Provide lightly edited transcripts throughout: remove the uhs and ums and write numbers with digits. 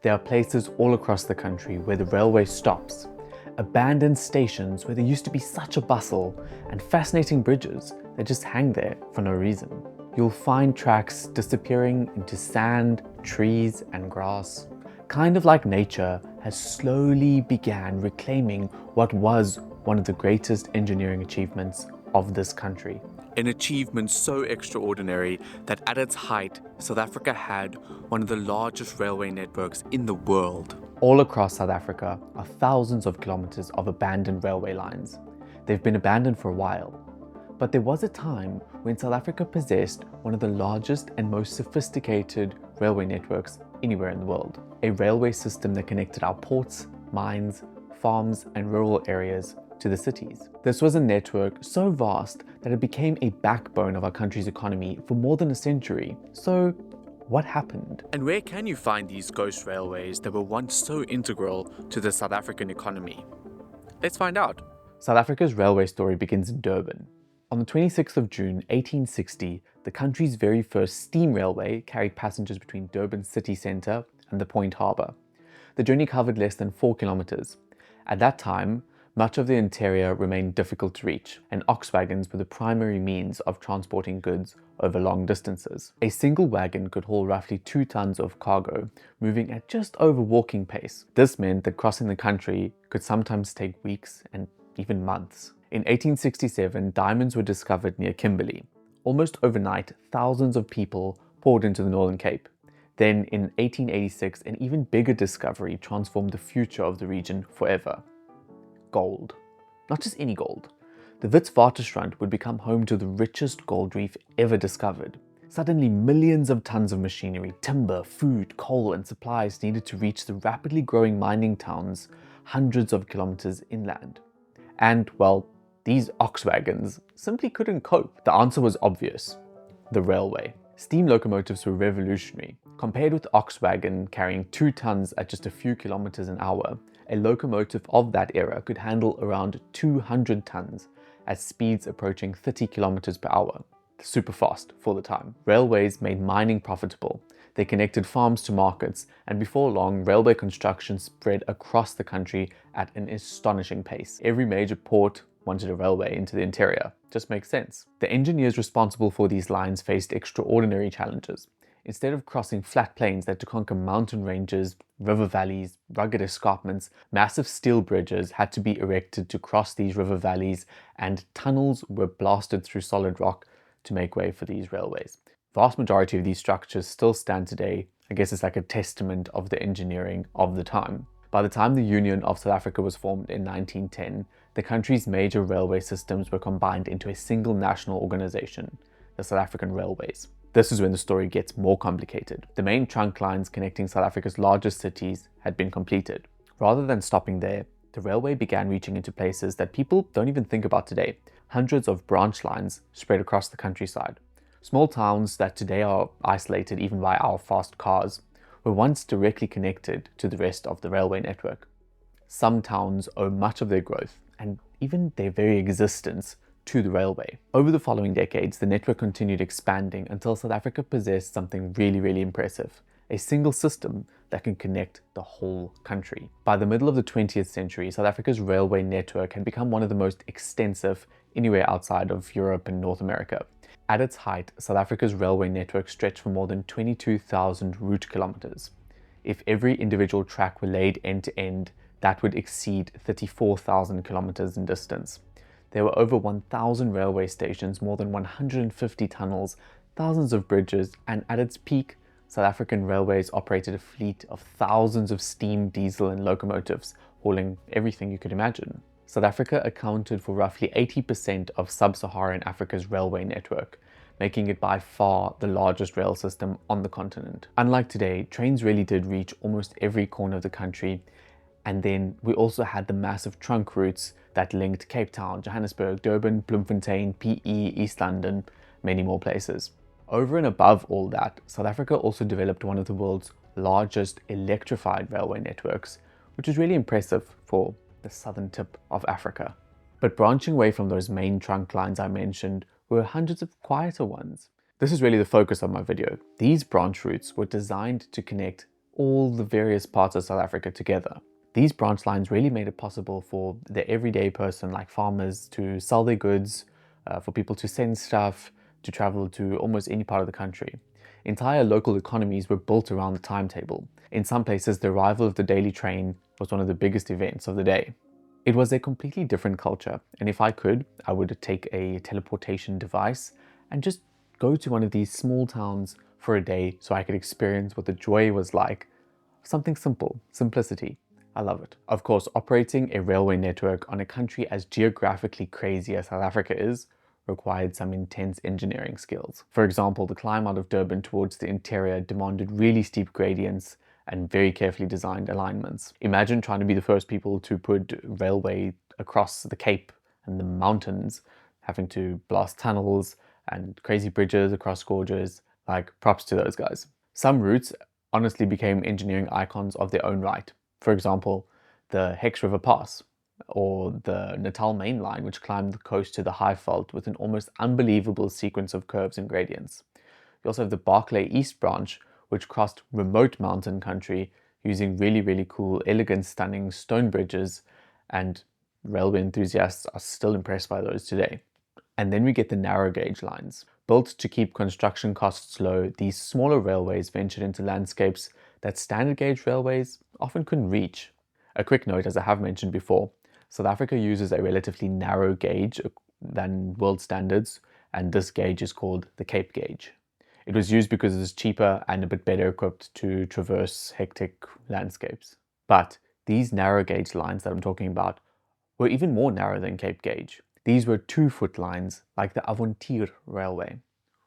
There are places all across the country where the railway stops, abandoned stations where there used to be such a bustle, and fascinating bridges that just hang there for no reason. You'll find tracks disappearing into sand, trees, and grass. Kind of like nature has slowly began reclaiming what was one of the greatest engineering achievements of this country. An achievement so extraordinary that at its height, South Africa had one of the largest railway networks in the world. All across South Africa are thousands of kilometers of abandoned railway lines. They've been abandoned for a while, but there was a time when South Africa possessed one of the largest and most sophisticated railway networks anywhere in the world. A railway system that connected our ports, mines, farms, and rural areas to the cities. This was a network so vast that it became a backbone of our country's economy for more than a century. So what happened? And where can you find these ghost railways that were once so integral to the South African economy? Let's find out. South Africa's railway story begins in Durban. On the 26th of June 1860, the country's very first steam railway carried passengers between Durban city centre and the Point Harbour. The journey covered less than 4 kilometres. At that time, much of the interior remained difficult to reach, and ox wagons were the primary means of transporting goods over long distances. A single wagon could haul roughly 2 tons of cargo, moving at just over walking pace. This meant that crossing the country could sometimes take weeks and even months. In 1867, diamonds were discovered near Kimberley. Almost overnight, thousands of people poured into the Northern Cape. Then, in 1886, an even bigger discovery transformed the future of the region forever. Gold. Not just any gold. The Witwatersrand would become home to the richest gold reef ever discovered. Suddenly, millions of tons of machinery, timber, food, coal, and supplies needed to reach the rapidly growing mining towns hundreds of kilometers inland. And, well, these ox wagons simply couldn't cope. The answer was obvious: the railway. Steam locomotives were revolutionary. Compared with the ox wagon carrying 2 tons at just a few kilometers an hour, a locomotive of that era could handle around 200 tons at speeds approaching 30 kilometers per hour. Super fast for the time. Railways made mining profitable. They connected farms to markets, and before long, railway construction spread across the country at an astonishing pace. Every major port wanted a railway into the interior. Just makes sense. The engineers responsible for these lines faced extraordinary challenges. Instead of crossing flat plains that had to conquer mountain ranges, river valleys, rugged escarpments, massive steel bridges had to be erected to cross these river valleys, and tunnels were blasted through solid rock to make way for these railways. Vast majority of these structures still stand today. I guess it's like a testament of the engineering of the time. By the time the Union of South Africa was formed in 1910, the country's major railway systems were combined into a single national organization, the South African Railways. This is when the story gets more complicated. The main trunk lines connecting South Africa's largest cities had been completed. Rather than stopping there, the railway began reaching into places that people don't even think about today. Hundreds of branch lines spread across the countryside. Small towns that today are isolated even by our fast cars were once directly connected to the rest of the railway network. Some towns owe much of their growth and even their very existence to the railway. Over the following decades, the network continued expanding until South Africa possessed something really impressive: a single system that can connect the whole country. By the middle of the 20th century, South Africa's railway network had become one of the most extensive anywhere outside of Europe and North America. At its height, South Africa's railway network stretched for more than 22,000 route kilometers. If every individual track were laid end to end, that would exceed 34,000 kilometers in distance. There were over 1,000 railway stations, more than 150 tunnels, thousands of bridges, and at its peak, South African Railways operated a fleet of thousands of steam, diesel, and locomotives, hauling everything you could imagine. South Africa accounted for roughly 80% of sub-Saharan Africa's railway network, making it by far the largest rail system on the continent. Unlike today, trains really did reach almost every corner of the country, and then we also had the massive trunk routes that linked Cape Town, Johannesburg, Durban, Bloemfontein, PE, East London, many more places. Over and above all that, South Africa also developed one of the world's largest electrified railway networks, which is really impressive for the southern tip of Africa. But branching away from those main trunk lines I mentioned were hundreds of quieter ones. This is really the focus of my video. These branch routes were designed to connect all the various parts of South Africa together. These branch lines really made it possible for the everyday person, like farmers, to sell their goods, for people to send stuff, to travel to almost any part of the country. Entire local economies were built around the timetable. In some places, the arrival of the daily train was one of the biggest events of the day. It was a completely different culture, and if I could, I would take a teleportation device and just go to one of these small towns for a day so I could experience what the joy was like. Something simple, simplicity. I love it. Of course, operating a railway network on a country as geographically crazy as South Africa is required some intense engineering skills. For example, the climb out of Durban towards the interior demanded really steep gradients and very carefully designed alignments. Imagine trying to be the first people to put railway across the Cape and the mountains, having to blast tunnels and crazy bridges across gorges. Like, props to those guys. Some routes honestly became engineering icons of their own right. For example, the Hex River Pass, or the Natal Main Line, which climbed the coast to the Highveld with an almost unbelievable sequence of curves and gradients. You also have the Barclay East Branch, which crossed remote mountain country using really cool, elegant, stunning stone bridges, and railway enthusiasts are still impressed by those today. And then we get the narrow gauge lines. Built to keep construction costs low, these smaller railways ventured into landscapes that standard gauge railways often couldn't reach. A quick note, as I have mentioned before, South Africa uses a relatively narrow gauge than world standards, and this gauge is called the Cape gauge. It was used because it is cheaper and a bit better equipped to traverse hectic landscapes. But these narrow gauge lines that I'm talking about were even more narrow than Cape gauge. These were 2-foot lines like the Avontuur Railway,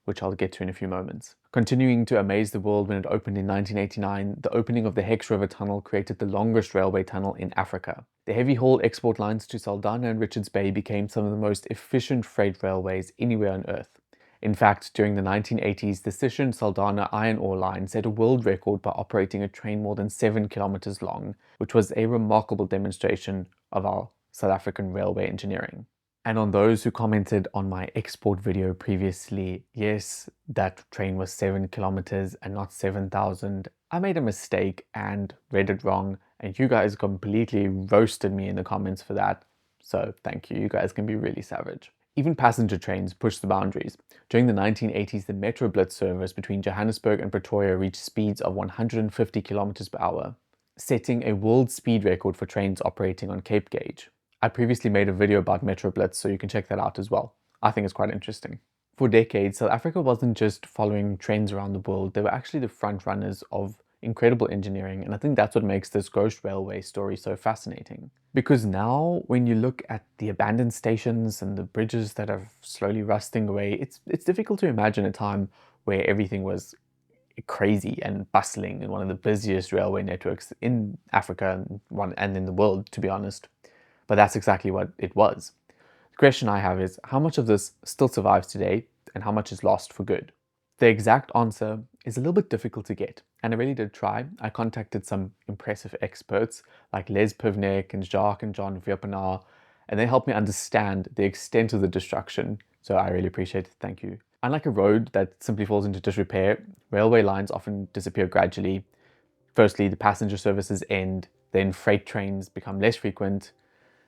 which I'll get to in a few moments. Continuing to amaze the world when it opened in 1989, the opening of the Hex River Tunnel created the longest railway tunnel in Africa. The heavy haul export lines to Saldanha and Richards Bay became some of the most efficient freight railways anywhere on Earth. In fact, during the 1980s, the Sishen-Saldanha iron ore line set a world record by operating a train more than 7 kilometers long, which was a remarkable demonstration of our South African railway engineering. And on those who commented on my export video previously, yes, that train was 7 kilometers and not 7,000. I made a mistake and read it wrong, and you guys completely roasted me in the comments for that. So thank you, you guys can be really savage. Even passenger trains pushed the boundaries. During the 1980s, the Metro Blitz service between Johannesburg and Pretoria reached speeds of 150 kilometers per hour, setting a world speed record for trains operating on Cape gauge. I previously made a video about Metro Blitz, so you can check that out as well. I think it's quite interesting. For decades, South Africa wasn't just following trends around the world, they were actually the front runners of incredible engineering, and I think that's what makes this Ghost Railway story so fascinating. Because now, when you look at the abandoned stations and the bridges that are slowly rusting away, it's difficult to imagine a time where everything was crazy and bustling and one of the busiest railway networks in Africa and in the world, to be honest. But that's exactly what it was. The question I have is, how much of this still survives today and how much is lost for good? The exact answer is a little bit difficult to get, and I really did try. I contacted some impressive experts like Les Pivnik and Jacques and John Vierpenaar, and they helped me understand the extent of the destruction, so I really appreciate it, thank you. Unlike a road that simply falls into disrepair, railway lines often disappear gradually. Firstly, the passenger services end, then freight trains become less frequent,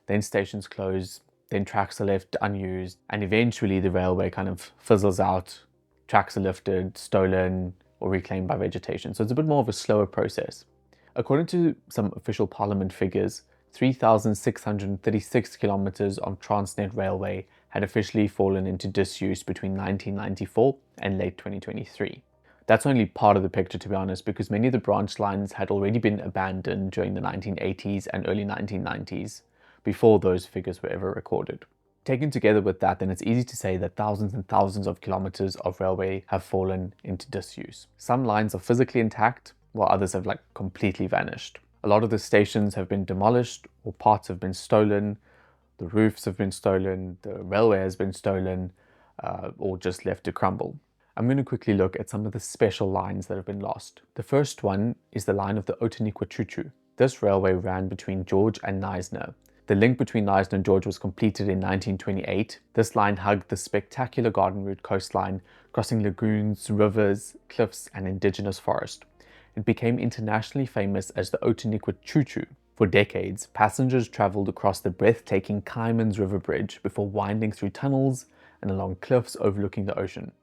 then stations close, then tracks are left unused, and eventually the railway kind of fizzles out, tracks are lifted, stolen, or reclaimed by vegetation. So it's a bit more of a slower process. According to some official parliament figures, 3,636 kilometers of Transnet Railway had officially fallen into disuse between 1994 and late 2023. That's only part of the picture, to be honest, because many of the branch lines had already been abandoned during the 1980s and early 1990s. Before those figures were ever recorded. Taken together with that, then it's easy to say that thousands and thousands of kilometers of railway have fallen into disuse. Some lines are physically intact, while others have completely vanished. A lot of the stations have been demolished, or parts have been stolen, the roofs have been stolen, the railway has been stolen, or just left to crumble. I'm going to quickly look at some of the special lines that have been lost. The first one is the line of the Outeniqua Choo-Tjoe. This railway ran between George and Knysna. The link between Knysna and George was completed in 1928. This line hugged the spectacular garden route coastline, crossing lagoons, rivers, cliffs, and indigenous forest. It became internationally famous as the Outeniqua Choo-Tjoe. For decades, passengers travelled across the breathtaking Cayman's River Bridge before winding through tunnels and along cliffs overlooking the ocean.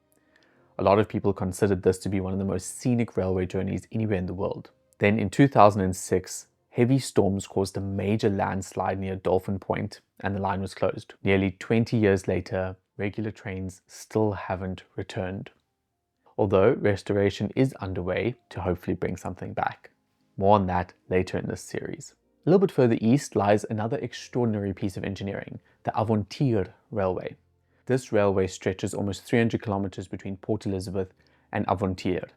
A lot of people considered this to be one of the most scenic railway journeys anywhere in the world. Then in 2006, heavy storms caused a major landslide near Dolphin Point and the line was closed. Nearly 20 years later, regular trains still haven't returned. Although restoration is underway to hopefully bring something back. More on that later in this series. A little bit further east lies another extraordinary piece of engineering, the Avontuur Railway. This railway stretches almost 300 kilometers between Port Elizabeth and Avontuur,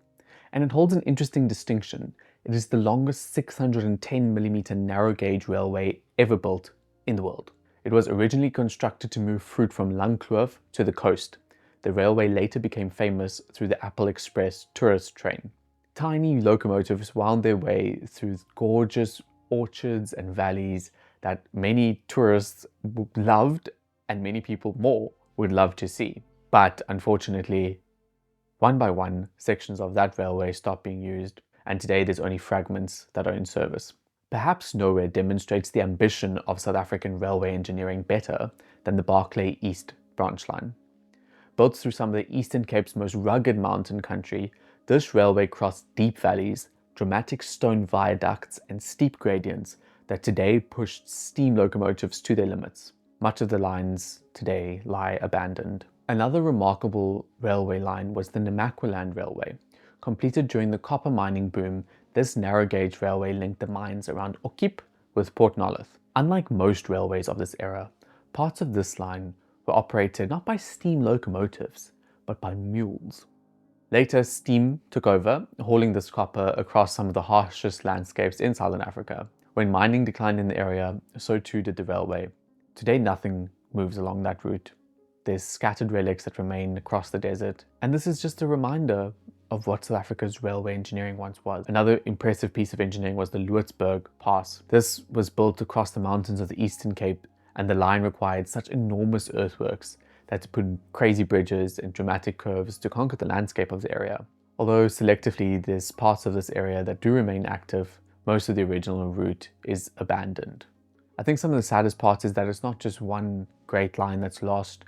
and it holds an interesting distinction. It is the longest 610mm narrow gauge railway ever built in the world. It was originally constructed to move fruit from Langkloof to the coast. The railway later became famous through the Apple Express tourist train. Tiny locomotives wound their way through gorgeous orchards and valleys that many tourists loved and many people more would love to see. But unfortunately, one by one, sections of that railway stopped being used, and today there's only fragments that are in service. Perhaps nowhere demonstrates the ambition of South African railway engineering better than the Barclay East branch line. Built through some of the Eastern Cape's most rugged mountain country, this railway crossed deep valleys, dramatic stone viaducts and steep gradients that today pushed steam locomotives to their limits. Much of the lines today lie abandoned. Another remarkable railway line was the Namaqualand Railway. Completed during the copper mining boom, this narrow gauge railway linked the mines around Okip with Port Nolloth. Unlike most railways of this era, parts of this line were operated not by steam locomotives, but by mules. Later, steam took over, hauling this copper across some of the harshest landscapes in Southern Africa. When mining declined in the area, so too did the railway. Today, nothing moves along that route. There's scattered relics that remain across the desert, and this is just a reminder of what South Africa's railway engineering once was. Another impressive piece of engineering was the Lootsberg Pass. This was built across the mountains of the Eastern Cape, and the line required such enormous earthworks that to put crazy bridges and dramatic curves to conquer the landscape of the area. Although selectively there's parts of this area that do remain active, most of the original route is abandoned. I think some of the saddest parts is that it's not just one great line that's lost,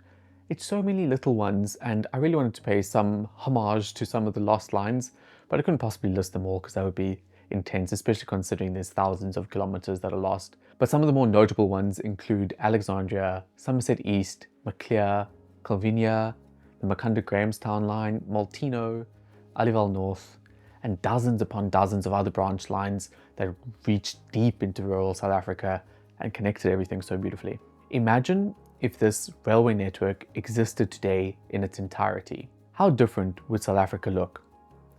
it's so many little ones, and I really wanted to pay some homage to some of the lost lines, but I couldn't possibly list them all because that would be intense, especially considering there's thousands of kilometers that are lost. But some of the more notable ones include Alexandria, Somerset East, Maclear, Calvinia, the Makanda-Grahamstown line, Maltino, Alival North, and dozens upon dozens of other branch lines that reached deep into rural South Africa and connected everything so beautifully. Imagine if this railway network existed today in its entirety. How different would South Africa look?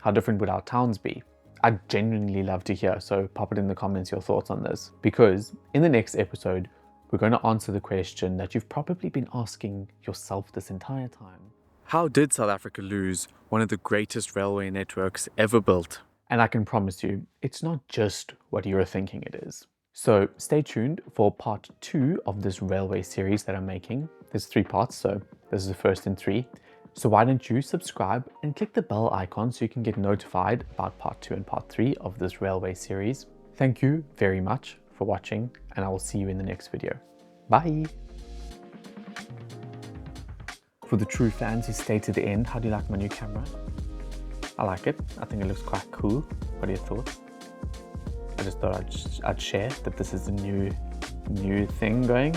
How different would our towns be? I'd genuinely love to hear, so pop it in the comments your thoughts on this. Because in the next episode, we're going to answer the question that you've probably been asking yourself this entire time. How did South Africa lose one of the greatest railway networks ever built? And I can promise you, it's not just what you're thinking it is. So stay tuned for part 2 of this railway series that I'm making. There's 3 parts, so this is the first in 3. So why don't you subscribe and click the bell icon so you can get notified about part 2 and part 3 of this railway series. Thank you very much for watching, and I will see you in the next video. Bye! For the true fans who stay to the end, how do you like my new camera? I like it. I think it looks quite cool. What are your thoughts? I just thought I'd share that this is a new thing going.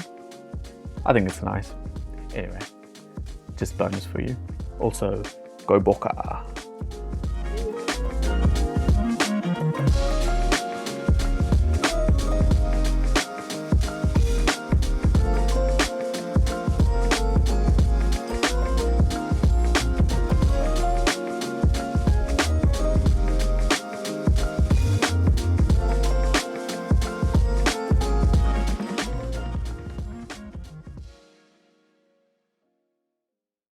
I think it's nice. Anyway, just bonus for you. Also, go Bokke.